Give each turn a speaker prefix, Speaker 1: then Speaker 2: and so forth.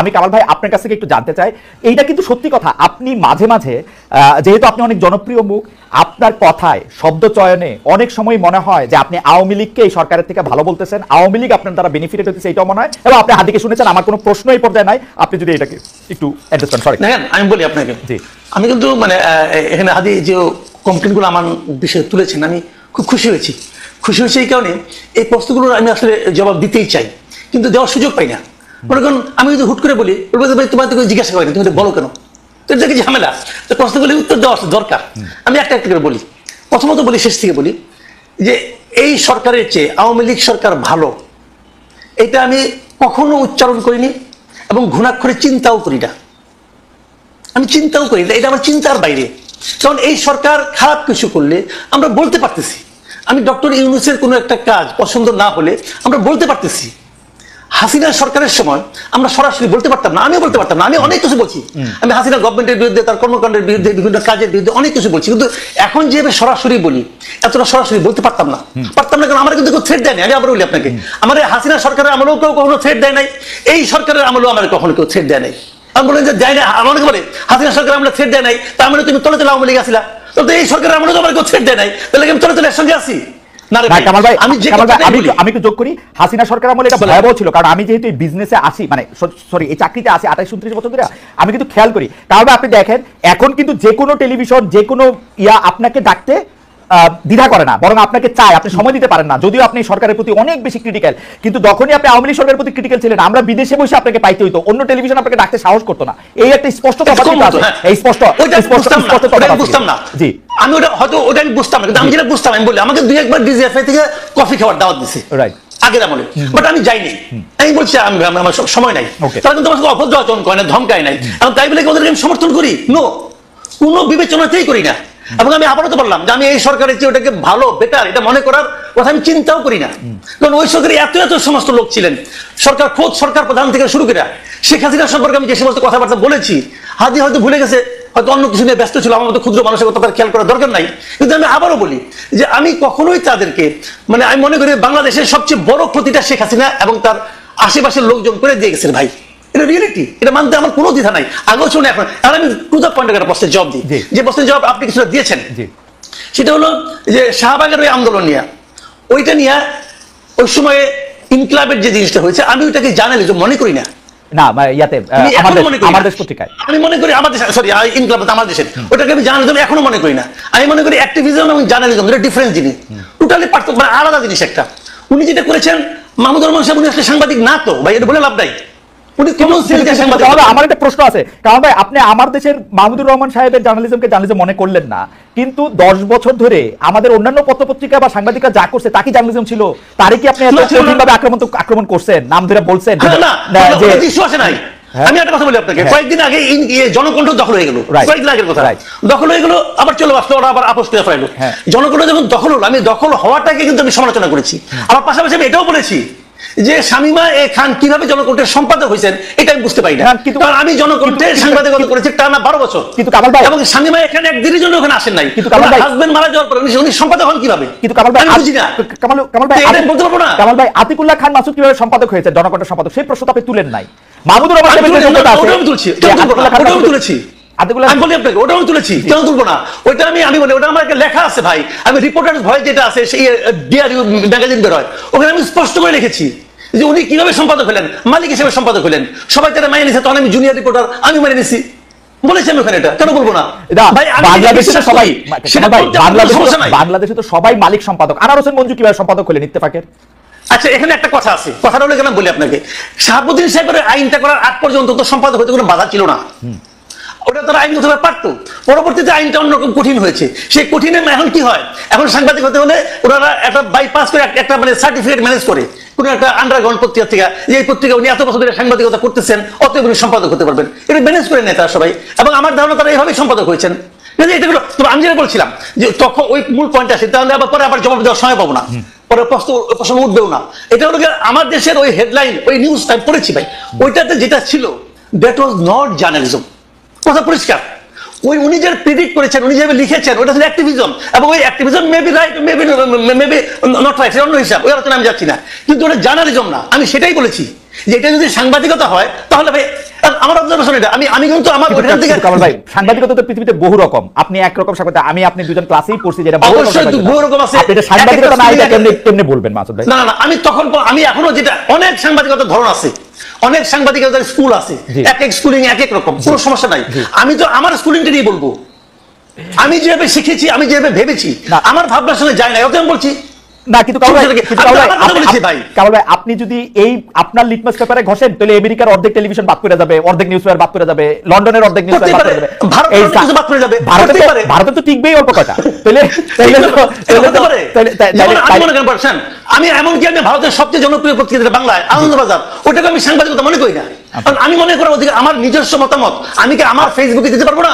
Speaker 1: আমি কামাল ভাই আপনার কাছ থেকে একটু জানতে চাই, এইটা কিন্তু সত্যি কথা, আপনি মাঝে মাঝে যেহেতু আপনি অনেক জনপ্রিয় মুখ, আপনার কথায় শব্দ চয়নে অনেক সময় মনে হয় যে আপনি আওয়ামী লীগকে এই সরকারের থেকে ভালো বলতেছেন, আওয়ামী লীগ আপনার দ্বারা বেনিফিটেড হচ্ছে, এইটাও মনে হয়। এবং আপনি হাদিকে শুনেছেন, আমার কোনো প্রশ্ন এই পর্যায়ে নাই, আপনি যদি এটাকে একটু অ্যাড্রেস করেন। সরি
Speaker 2: দেখেন, আমি বলি আপনাকে,
Speaker 1: জি,
Speaker 2: আমি কিন্তু মানে এখানে হাদি যে কমপ্লেনগুলো আমার বিষয়ে তুলেছেন, আমি খুব খুশি হয়েছি এই কারণে এই প্রশ্নগুলোর আমি আসলে জবাব দিতেই চাই, কিন্তু দেওয়ার সুযোগ পাই না। মনে করুন আমি যদি হুট করে বলি, ভাই তোমার তো জিজ্ঞাসা করি না, তুমি বলো কেন, তো এটা কি ঝামেলা? তো প্রশ্নগুলি উত্তর দেওয়া দরকার। আমি একটা একটা করে বলি। প্রথমত বলি, শেষ থেকে বলি, যে এই সরকারের চেয়ে আওয়ামী লীগ সরকার ভালো, এটা আমি কখনো উচ্চারণ করিনি এবং ঘুণাক্ষরে চিন্তাও করি না। আমি চিন্তাও করি না, এটা আমার চিন্তার বাইরে। কারণ এই সরকার খারাপ কিছু করলে আমরা বলতে পারতেছি। আমি ডক্টর ইউনূসের কোনো একটা কাজ পছন্দ না হলে আমরা বলতে পারতেছি। হাসিনা সরকারের সময় আমরা সরাসরি বলতে পারতাম না, আমিও বলতে পারতাম না, আমি অনেক কিছু বলছি। আমি হাসিনা গভর্নমেন্টের বিরুদ্ধে, তার কর্মকাণ্ডের বিরুদ্ধে, বিভিন্ন কাজের বিরুদ্ধে অনেক কিছু বলছি, কিন্তু এখন যেভাবে সরাসরি বলি, এতটা সরাসরি বলতে পারতাম না। কারণ আমার কিন্তু কেউ থ্রেট দেয়নি। আমি আবার বলি আপনাকে, আমার হাসিনা সরকারের আমলেও কেউ কখনো থ্রেট দেয় নাই, এই সরকারের আমলেও আমার কখনো কেউ থ্রেট দেয় নাই। আমি বলেন যে দেয় না, আমাকে বলে হাসিনা সরকার আমরা থ্রেট দেয় নাই, তার মানে তুমি তলে তলে আওয়ামী লীগ আসিলা, তো এই সরকারের আমলেও তো আমার কেউ থ্রেট দেয় নাই, তাহলে আমি তলে তলে একসঙ্গে আসি।
Speaker 1: আমি একটু যোগ করি, হাসিনা সরকার আমলে এটা ভয়াবহ ছিল, কারণ আমি যেহেতু এই বিজনেসে আসি, মানে সরি এই চাকরিতে আসি 28-29 বছর ধরে, আমি কিন্তু খেয়াল করি। কারণ আপনি দেখেন এখন কিন্তু যে কোনো টেলিভিশন, যে কোনো আপনাকে ডাকতে দ্বিধা করে না, বরং আপনাকে চায়, আপনি সময় দিতে পারেন না, যদিও আপনি সরকারের প্রতি অনেক বেশি ক্রিটিক্যাল। কিন্তু যখনই আপনি আওয়ামী লীগ সরকারের প্রতি ক্রিটিক্যাল ছিলেন, আমরা বিদেশে বসে আপনাকে পাইতে হইতো, অন্য টেলিভিশন আপনাকে ডাকতে সাহস করতো না। এই একটা স্পষ্ট
Speaker 2: বুঝতাম না। জি, আমি ওটা হয়তো ওটা আমি বুঝতাম না, কিন্তু আমি যেটা বুঝতাম, আমি বলি আমাকে 2-1 বার ডিজিএফআই থেকে কফি খাওয়ার দাওয়াত দিছে, রাইট, আগের আমলে, বাট আমি যাইনি। আমি বলছি আমার সময় নাই, তারা কিন্তু আমাকে অভদ্র আচরণ করে না, ধমকায় নাই, এবং তাই বলে ওদেরকে আমি সমর্থন করি? নো, কোনো বিবেচনাতেই করি না। এবং আমি আবারও তো বললাম যে আমি এই সরকারের চেয়ে ওটাকে ভালো, বেটার, এটা মনে করার কথা আমি চিন্তাও করি না। কারণ ওই সরকারে এত এত সমস্ত লোক ছিলেন, খোদ সরকার প্রধান থেকে শুরু করে শেখ হাসিনা সম্পর্কে আমি যে সমস্ত কথাবার্তা বলেছি, হাদি হয়তো ভুলে গেছে, হয়তো অন্য কিছু নিয়ে ব্যস্ত ছিল, আমার মতো ক্ষুদ্র মানুষের কথা তার খেয়াল করার দরকার নাই। কিন্তু আমি আবারও বলি যে আমি কখনোই তাদেরকে, মানে আমি মনে করি বাংলাদেশের সবচেয়ে বড় ক্ষতিটা শেখ হাসিনা এবং তার আশেপাশের লোকজন করে দিয়ে গেছেন ভাই, এটা রিয়েলিটি, এটা মানতে আমার কোনো দ্বিধা নাই। আগেও শুনে এখন আর আমি টু দ্য পয়েন্ট একটা প্রশ্নের জবাব দিই, যে প্রশ্নের জবাব আপনি কিছুটা দিয়েছেন, সেটা হলো যে শাহবাগের ওই আন্দোলন নিয়ে, ওইটা নিয়ে ওই সময়ে ইনকলাবের যে জিনিসটা হয়েছে, আমি ওইটাকে জার্নালিজম মনে করি না। আমি মনে করি আমাদের, সরি ইনকলাব আমার দেশের, ওটাকে আমি জার্নালিজম এখনো মনে করি না। আমি মনে করি অ্যাক্টিভিজম এবং জার্নালিজম দুটো ডিফারেন্ট জিনিস, টোটালি পার্থক্য, মানে আলাদা জিনিস একটা। উনি যেটা করেছেন, মাহমুদুর রহমান সাহেব, উনি আসলে সাংবাদিক না তো ভাই, এটা বলে লাভ নাই।
Speaker 1: আমার একটা প্রশ্ন আছে, কারণ ভাই আপনি আমার দেশের মাহমুদুর রহমান সাহেবের জার্নালিজমকে জার্নালিজম মনে করলেন না, কিন্তু 10 বছর ধরে আমাদের অন্যান্য পত্রপত্রিকা বা সাংবাদিকরা যা করছে তা কি জার্নালিজম ছিল? তারে কি আপনি আক্রমণ করছেন, নাম ধরে বলছেন?
Speaker 2: আমি একটা কথা বলি আপনাকে, কয়েকদিন আগে জনকণ্ঠ দখল হয়ে গেল, কয়েকদিন আগের কথা, দখল হয়ে গেল, আবার চলে আসলো, ওরা আবার আপোষ করে ফেললো। জনকণ্ঠ যখন দখল হলো, আমি দখল হওয়াটাকে কিন্তু আমি সমালোচনা করেছি। আমার পাশাপাশি আমি এটাও বলেছি যে শামীমা খান কিভাবে জনকণ্ঠের সম্পাদক হয়েছেন এটা আমি বুঝতে পারি না, কারণ আমি জনকণ্ঠের সাংবাদিকতা করেছি টানা 12 বছর, কিন্তু এবং শামীমা এখানে একদিনের জন্য ওখানে আসেন নাই, কিন্তু হাজবেন্ড মারা যাওয়ার পর উনি সম্পাদক হন কিভাবে? কিন্তু কামাল ভাই, আমি বুঝি না, কামাল ভাই এটা বলতে পারবো না।
Speaker 1: কামাল ভাই, আতিকুল্লাহ খান মাসুদ কিভাবে সম্পাদক হয়েছে, জনকণ্ঠের সম্পাদক, সেই প্রশ্ন আপনি তুলেন নাই। মাহমুদুর রহমান সাহেবের যে যোগ্যতা আছে,
Speaker 2: ওটা আমি তুলেছি, আমি বলি আপনাকে, ওটা আমি তুলেছি, কেন তুলবো না? ওইটা আমি বলি, ওটা আমার একটা লেখা আছে ভাই, আমি রিপোর্টার ভয়েস যেটা আছে, সেই ডিআরইউ ম্যাগাজিন বের হয়, ওখানে আমি স্পষ্ট করে লিখেছি যে উনি কিভাবে সম্পাদক হলেন, মালিক হিসেবে সম্পাদক হলেন, সবাই তারা মেনে নিছে, তখন আমি জুনিয়র রিপোর্টার, আমি মেনে নিছি, বলেছি আমি ওখানে, এটা কেন বলবো না?
Speaker 1: বাংলাদেশে তো সবাই মালিক সম্পাদক, আনার হোসেন মঞ্জু কিভাবে সম্পাদক হলেন ইত্তেফাকের?
Speaker 2: আচ্ছা, এখানে একটা কথা আছে, কথাটা হলো কেন বলি আপনাকে, শাহাবুদ্দিন সাহেবের আইনটা করার আগ পর্যন্ত তো সম্পাদক হতে কোনো বাধা ছিল না, ওটা তারা আইনগতভাবে পারতো। পরবর্তীতে আইনটা অন্যরকম কঠিন হয়েছে, সেই কঠিনে এখন কি হয়, এখন সাংবাদিক হতে হলে ওনারা একটা বাইপাস করে একটা মানে সার্টিফিকেট ম্যানেজ করে কোন একটা আন্ডারগ্রাউন্ড পত্রিকা থেকে, যে এই পত্রিকা উনি এত বছর ধরে সাংবাদিকতা করতেছেন, অতএব উনি সম্পাদক হতে পারবেন, এটা ম্যানেজ করে নেয় তারা সবাই, এবং আমার ধারণা তারা এইভাবেই সম্পাদক হয়েছেন। আমি যেটা বলছিলাম যে তখন ওই মূল পয়েন্ট আসে, তাহলে আবার পরে আবার জবাব দেওয়ার সময় পাবো না, পরে প্রশ্ন উঠবেও না। এটা হলো আমার দেশের ওই হেডলাইন, ওই নিউজ আমি পড়েছি ভাই, ওইটাতে যেটা ছিল দ্যাট ওয়াজ নট জার্নালিজম, কথা পরিষ্কার। ওই উনি যে প্রেডিক্ট করেছেন, উনি যেভাবে লিখেছেন, ওটা ছিল অ্যাক্টিভিজম, এবং ওই activism maybe right, maybe not right, অন্য হিসাব, ওই আলোচনা আমি যাচ্ছি না, কিন্তু ওটা জার্নালিজম না, আমি সেটাই বলেছি। যে এটা যদি সাংবাদিকতা হয় তাহলে ভাই আমার অবজারভেশন এটা, আমি কিন্তু আমার ওখান থেকে
Speaker 1: কামাল ভাই সাংবাদিকতা তো পৃথিবীতে বহু রকম, আপনি একরকম সাংবাদিক, আমি আপনি দুজন ক্লাসেই পড়ছি যেটা
Speaker 2: অবশ্যই বহু রকম আছে।
Speaker 1: আপনি এটা সাংবাদিকতা না, এটা কেমনে বলবেন মাসুদ ভাই?
Speaker 2: না না, আমি এখনো যেটা অনেক সাংবাদিকতার ধরন আছে, অনেক সাংবাদিকতার স্কুল আছে, এক এক স্কুলিং এক এক রকম, কোনো সমস্যা নাই। আমি তো আমার স্কুলিংটা নিয়ে বলবো, আমি যেভাবে শিখেছি, আমি যেভাবে ভেবেছি, আমার ভাবনার সঙ্গে যায় না, ওটা আমি বলছি
Speaker 1: না। কিন্তু কামাল ভাই, কামাল ভাই আপনি যদি এই আপনার লিটমাস পেপারে ঘষেন তাহলে আমেরিকার অর্ধেক টেলিভিশন বাদ করে যাবে, অর্ধেক নিউজ পেপার বাদ করে যাবে, লন্ডনের অর্ধেক নিউজ পেপার বাদ করে যাবে, ভারতে তো টিকবেই অল্প কটা।
Speaker 2: আমি এমনকি আমি ভারতের সবচেয়ে জনপ্রিয় পত্রিকা বাংলায় আনন্দবাজার, ওটাকে আমি সাংবাদিকতা মনে করি না। আমি মনে করার অধিকার, আমার নিজস্ব মতামত আমি কি আমার ফেসবুকে দিতে পারবো না?